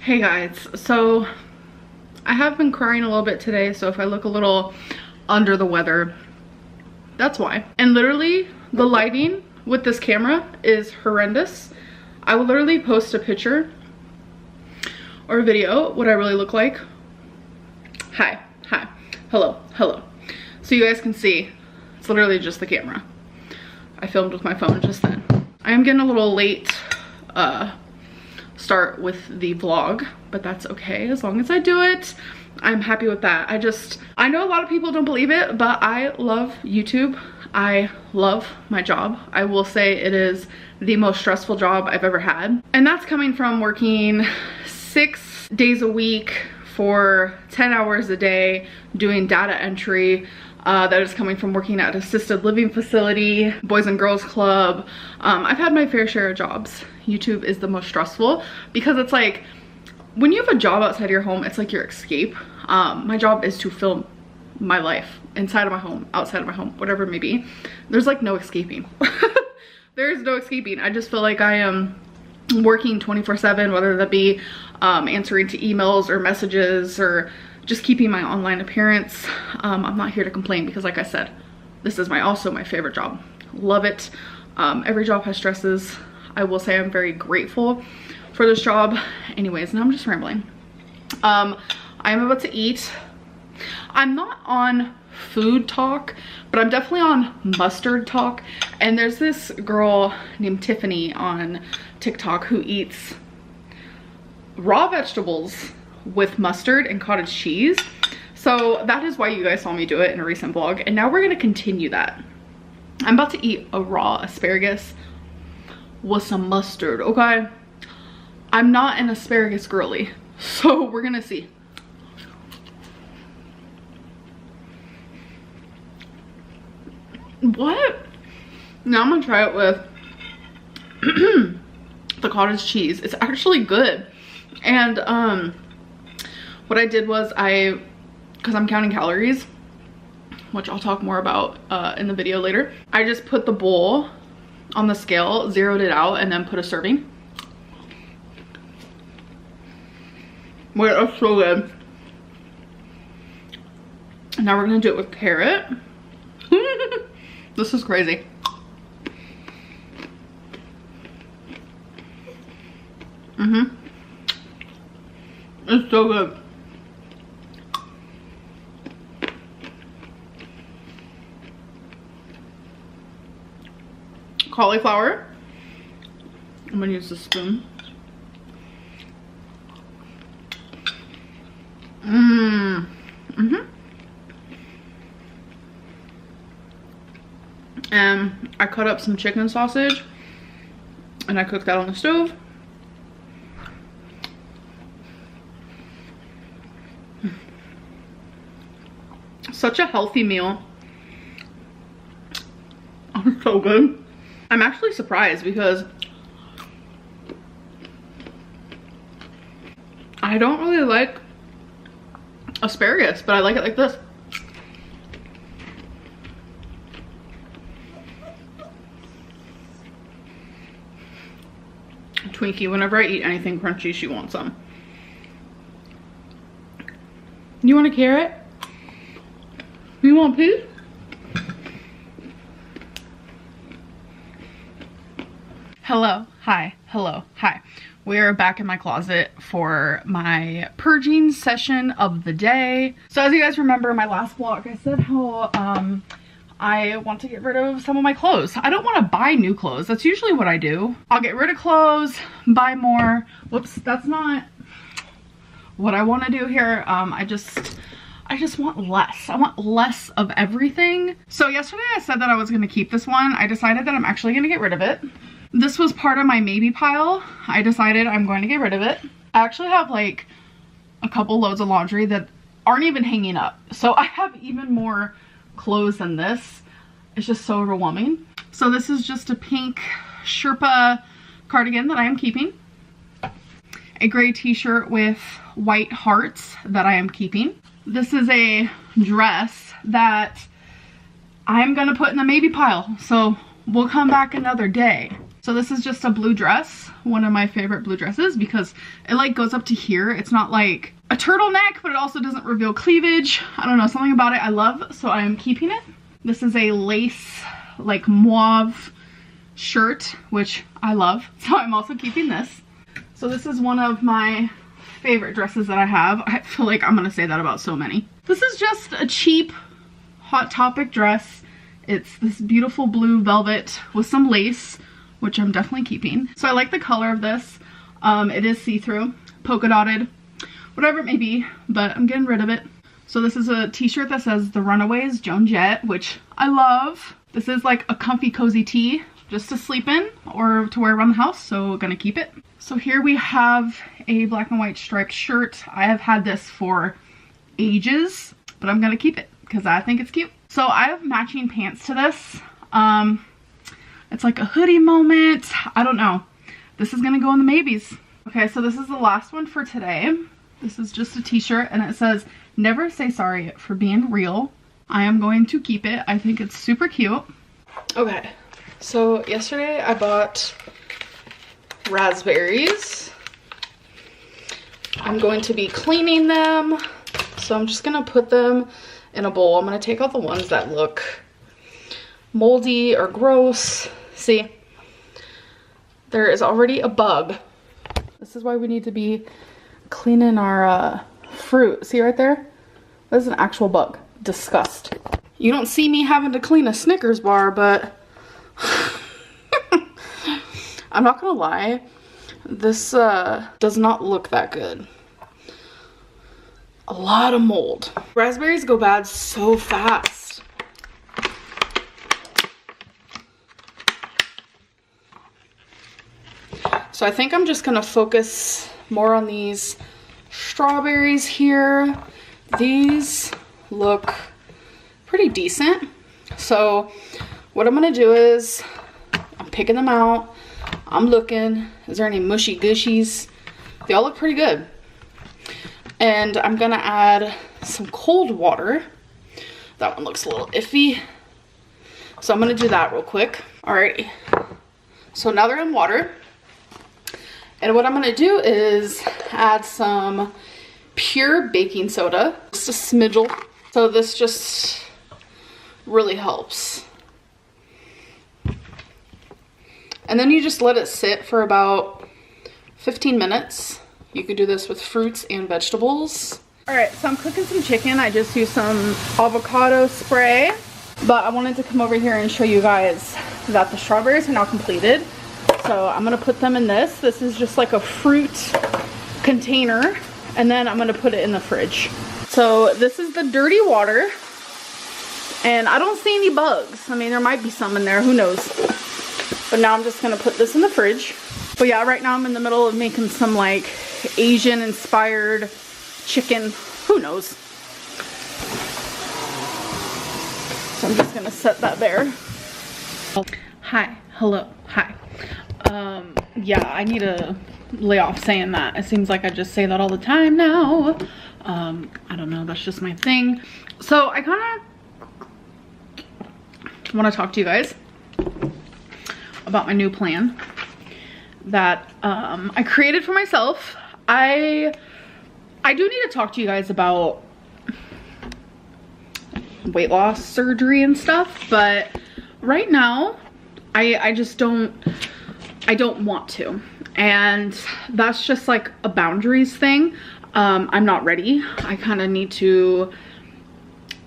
Hey guys, so I have been crying a little bit today, so if I look a little under the weather, that's why. And literally, the lighting with this camera is horrendous. I will literally post a picture or a video what I really look like. Hi, hello. So you guys can see, it's literally just the camera. I filmed with my phone just then. I am getting a little late start with the vlog, but that's okay as long as I do it. I'm happy with that. I know a lot of people don't believe it, but I love YouTube. I love my job. I will say it is the most stressful job I've ever had. And that's coming from working 6 days a week for 10 hours a day doing data entry. That is coming from working at an assisted living facility, Boys and Girls Club. I've had my fair share of jobs. YouTube is the most stressful because it's like, when you have a job outside of your home, it's like your escape. My job is to film my life inside of my home, outside of my home, whatever it may be. There's like no escaping. There's no escaping. I just feel like I am working 24/7, whether that be answering to emails or messages or just keeping my online appearance. I'm not here to complain because, like I said, this is also my favorite job. Love it. Every job has stresses. I will say I'm very grateful for this job. Anyways, now I'm just rambling. I am about to eat. I'm not on food talk, but I'm definitely on mustard talk. And there's this girl named Tiffany on TikTok who eats raw vegetables with mustard and cottage cheese. So that is why you guys saw me do it in a recent vlog, and now we're gonna continue that. I'm about to eat a raw asparagus with some mustard, okay? I'm not an asparagus girly, so we're gonna see. What? Now I'm gonna try it with the cottage cheese. It's actually good. And what I did was because I'm counting calories, which I'll talk more about in the video later, I just put the bowl on the scale, zeroed it out, and then put a serving. Wait, that's so good. Now we're gonna do it with carrot. This is crazy. It's so good. Cauliflower. I'm gonna use the spoon. And I cut up some chicken sausage and I cooked that on the stove. Such a healthy meal. Oh, so good. I'm actually surprised because I don't really like asparagus, but I like it like this. Twinkie, whenever I eat anything crunchy, she wants some. You want a carrot? You want peas? Hello, hi, hello, hi. We are back in my closet for my purging session of the day. So as you guys remember in my last vlog, I said how I want to get rid of some of my clothes. I don't want to buy new clothes. That's usually what I do. I'll get rid of clothes, buy more. Whoops, that's not what I want to do here. I just want less. I want less of everything. So yesterday I said that I was going to keep this one. I decided that I'm actually going to get rid of it. This was part of my maybe pile. I decided I'm going to get rid of it. I actually have like a couple loads of laundry that aren't even hanging up. So I have even more clothes than this. It's just so overwhelming. So this is just a pink Sherpa cardigan that I am keeping. A gray t-shirt with white hearts that I am keeping. This is a dress that I'm gonna put in the maybe pile. So we'll come back another day. So this is just a blue dress, one of my favorite blue dresses, because it like goes up to here. It's not like a turtleneck, but it also doesn't reveal cleavage. I don't know, something about it I love, so I am keeping it. This is a lace, like mauve shirt, which I love, so I'm also keeping this. So this is one of my favorite dresses that I have. I feel like I'm gonna say that about so many. This is just a cheap Hot Topic dress. It's this beautiful blue velvet with some lace, which I'm definitely keeping. So I like the color of this. It is see-through, polka dotted, whatever it may be, but I'm getting rid of it. So this is a t-shirt that says The Runaways, Joan Jett, which I love. This is like a comfy, cozy tee just to sleep in or to wear around the house, so gonna keep it. So here we have a black and white striped shirt. I have had this for ages, but I'm gonna keep it because I think it's cute. So I have matching pants to this. It's like a hoodie moment. I don't know. This is gonna go in the maybes. Okay, so this is the last one for today. This is just a t-shirt and it says, "Never say sorry for being real." I am going to keep it. I think it's super cute. Okay, so yesterday I bought raspberries. I'm going to be cleaning them. So I'm just gonna put them in a bowl. I'm gonna take out the ones that look moldy or gross. See, there is already a bug. This is why we need to be cleaning our fruit. See right there? This is an actual bug. Disgust. You don't see me having to clean a Snickers bar, but I'm not gonna lie, this does not look that good. A lot of mold. Raspberries go bad so fast. So I think I'm just gonna focus more on these strawberries here. These look pretty decent. So what I'm gonna do is I'm picking them out. I'm looking, is there any mushy gushies? They all look pretty good. And I'm gonna add some cold water. That one looks a little iffy. So I'm gonna do that real quick. Alrighty. So now they're in water. And what I'm gonna do is add some pure baking soda, just a smidgel. So this just really helps. And then you just let it sit for about 15 minutes. You could do this with fruits and vegetables. All right, so I'm cooking some chicken. I just used some avocado spray, but I wanted to come over here and show you guys that the strawberries are now completed. So I'm gonna put them in this. This is just like a fruit container, and then I'm gonna put it in the fridge. So this is the dirty water, and I don't see any bugs. I mean, there might be some in there, who knows? But now I'm just gonna put this in the fridge. But yeah, right now I'm in the middle of making some like Asian inspired chicken, who knows? So I'm just gonna set that there. Hi, hello, hi. Yeah, I need to lay off saying that. It seems like I just say that all the time now. I don't know, that's just my thing. So I kind of want to talk to you guys about my new plan that I created for myself. I do need to talk to you guys about weight loss surgery and stuff, but right now I just don't want to, and that's just like a boundaries thing. I'm not ready. I kind of need to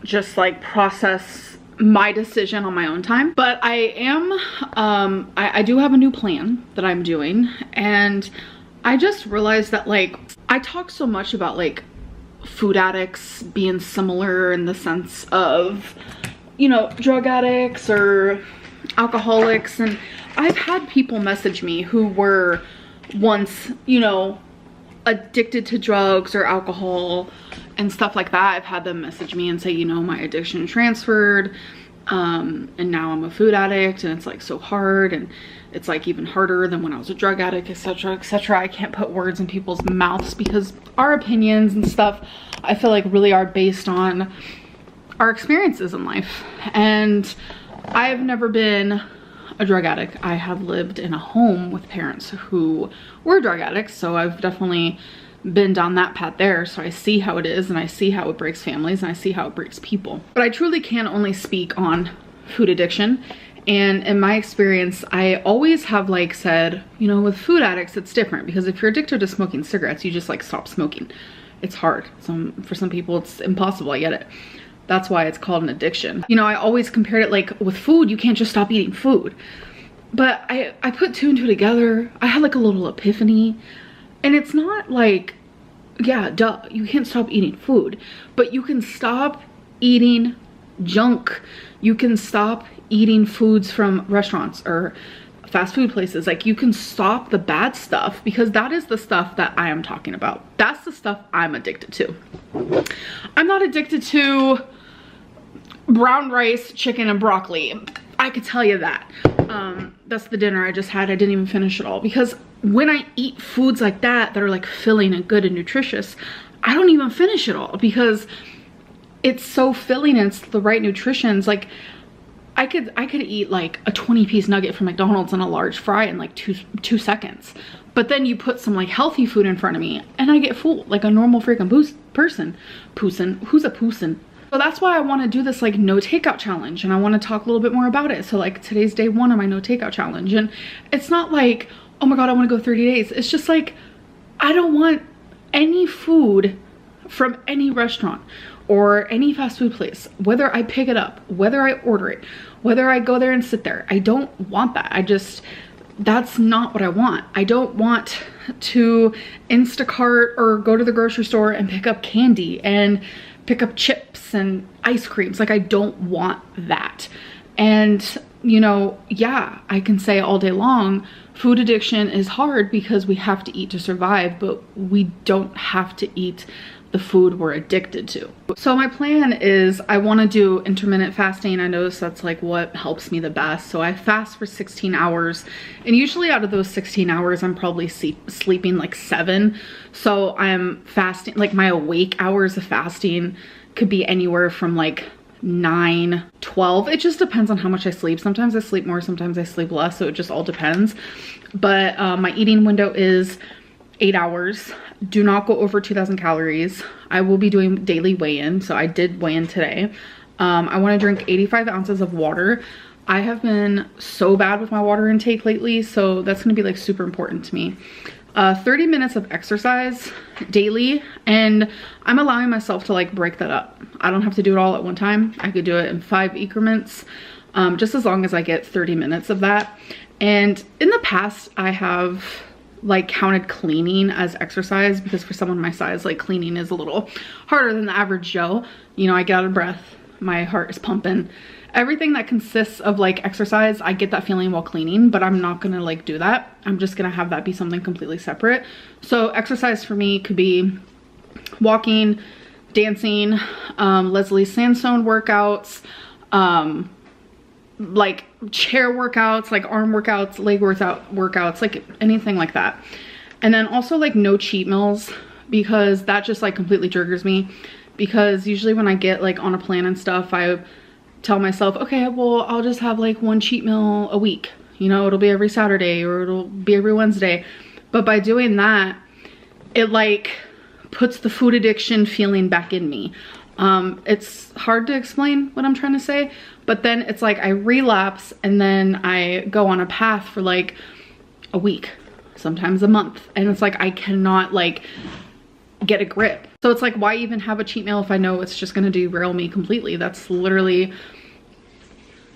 just like process my decision on my own time, but I am I do have a new plan that I'm doing, and I just realized that like I talk so much about like food addicts being similar in the sense of, you know, drug addicts or alcoholics, and I've had people message me who were once, you know, addicted to drugs or alcohol and stuff like that. I've had them message me and say, you know, my addiction transferred, and now I'm a food addict, and it's like so hard, and it's like even harder than when I was a drug addict, etc., etc. I can't put words in people's mouths because our opinions and stuff, I feel like, really are based on our experiences in life. And I've never been a drug addict. I have lived in a home with parents who were drug addicts, so I've definitely been down that path there. So I see how it is, and I see how it breaks families, and I see how it breaks people. But I truly can only speak on food addiction. And in my experience, I always have like said, you know, with food addicts, it's different, because if you're addicted to smoking cigarettes, you just like stop smoking. It's hard. For some people, it's impossible. I get it. That's why it's called an addiction. You know, I always compared it like with food, you can't just stop eating food. But I put two and two together. I had like a little epiphany. And it's not like, yeah, duh, you can't stop eating food, but you can stop eating junk. You can stop eating foods from restaurants or fast food places. Like, you can stop the bad stuff, because that is the stuff that I am talking about. That's the stuff I'm addicted to. I'm not addicted to brown rice, chicken, and broccoli. I could tell you that. That's the dinner I just had. I didn't even finish it all, because when I eat foods like that are like filling and good and nutritious, I don't even finish it all, because it's so filling and it's the right nutritions. Like, I could eat like a 20-piece nugget from McDonald's and a large fry in like two seconds. But then you put some like healthy food in front of me and I get full like a normal freaking person. Poosin. Who's a poosin? So that's why I want to do this like no takeout challenge, and I want to talk a little bit more about it. So like today's day 1 of my no takeout challenge, and it's not like, oh my god, I want to go 30 days. It's just like, I don't want any food from any restaurant or any fast food place, whether I pick it up, whether I order it, whether I go there and sit there. I don't want that. That's not what I want. I don't want to Instacart or go to the grocery store and pick up candy and pick up chips and ice creams. Like, I don't want that. And, you know, yeah, I can say all day long, food addiction is hard because we have to eat to survive, but we don't have to eat the food we're addicted to. So my plan is I want to do intermittent fasting. I notice that's like what helps me the best. So I fast for 16 hours, and usually out of those 16 hours, I'm probably sleeping like 7. So I'm fasting, like my awake hours of fasting could be anywhere from like 9, 12. It just depends on how much I sleep. Sometimes I sleep more, sometimes I sleep less. So it just all depends. But my eating window is 8 hours. Do not go over 2,000 calories. I will be doing daily weigh-in. So I did weigh in today. I want to drink 85 ounces of water. I have been so bad with my water intake lately, so that's going to be like super important to me. 30 minutes of exercise daily, and I'm allowing myself to like break that up. I don't have to do it all at one time. I could do it in 5 increments, just as long as I get 30 minutes of that. And in the past, I have like counted cleaning as exercise, because for someone my size, like cleaning is a little harder than the average Joe. You know, I get out of breath, my heart is pumping. Everything that consists of like exercise, I get that feeling while cleaning, but I'm not gonna like do that. I'm just gonna have that be something completely separate. So exercise for me could be walking, dancing, Leslie Sandstone workouts, like chair workouts, like arm workouts, leg workouts, like anything like that. And then also like no cheat meals, because that just like completely triggers me. Because usually when I get like on a plan and stuff, I tell myself, okay, well, I'll just have like 1 cheat meal a week. You know, it'll be every Saturday or it'll be every Wednesday. But by doing that, it like puts the food addiction feeling back in me. It's hard to explain what I'm trying to say, but then it's like I relapse and then I go on a path for like a week, sometimes a month. And it's like, I cannot like get a grip. So it's like, why even have a cheat meal if I know it's just going to derail me completely? That's literally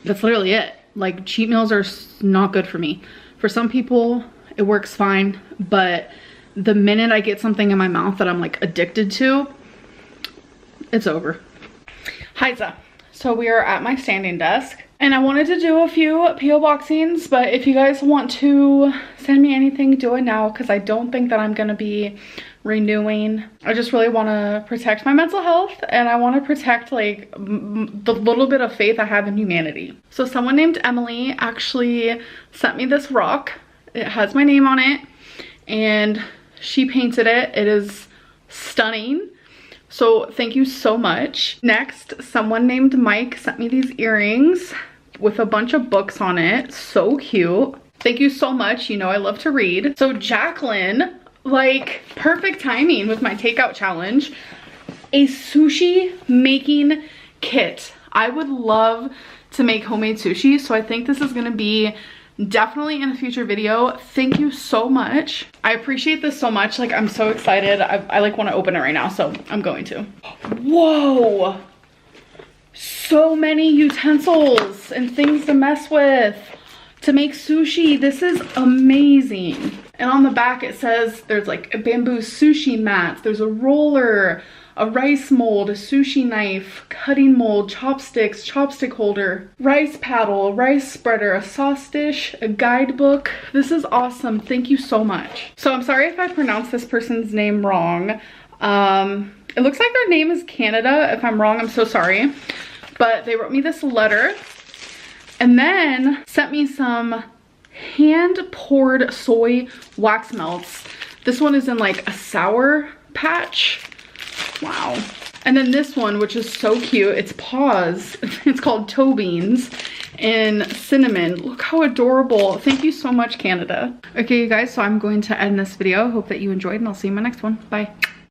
it. Like, cheat meals are not good for me. For some people it works fine, but the minute I get something in my mouth that I'm like addicted to, it's over. Hiza. So we are at my standing desk, and I wanted to do a few PO boxings, but if you guys want to send me anything, do it now, because I don't think that I'm gonna be renewing. I just really want to protect my mental health, and I want to protect like the little bit of faith I have in humanity. So someone named Emily actually sent me this rock. It has my name on it, and she painted it. It is stunning. So thank you so much. Next, someone named Mike sent me these earrings. with a bunch of books on it. So cute. Thank you so much. You know I love to read. So Jacqueline, like perfect timing with my takeout challenge. A sushi making kit. I would love to make homemade sushi, so I think this is gonna be definitely in a future video. Thank you so much. I appreciate this so much. Like, I'm so excited. I like want to open it right now, so I'm going to. Whoa, so many utensils and things to mess with to make sushi. This is amazing. And on the back it says there's like a bamboo sushi mat, there's a roller, a rice mold, a sushi knife, cutting mold, chopsticks, chopstick holder, rice paddle, a rice spreader, a sauce dish, a guidebook. This is awesome. Thank you so much. So I'm sorry if I pronounced this person's name wrong. It looks like their name is Canada. If I'm wrong, I'm so sorry. But they wrote me this letter and then sent me some hand poured soy wax melts. This one is in like a sour patch. Wow. And then this one, which is so cute, it's paws. It's called toe beans in cinnamon. Look how adorable. Thank you so much, Canada. Okay, you guys, so I'm going to end this video. Hope that you enjoyed, and I'll see you in my next one. Bye.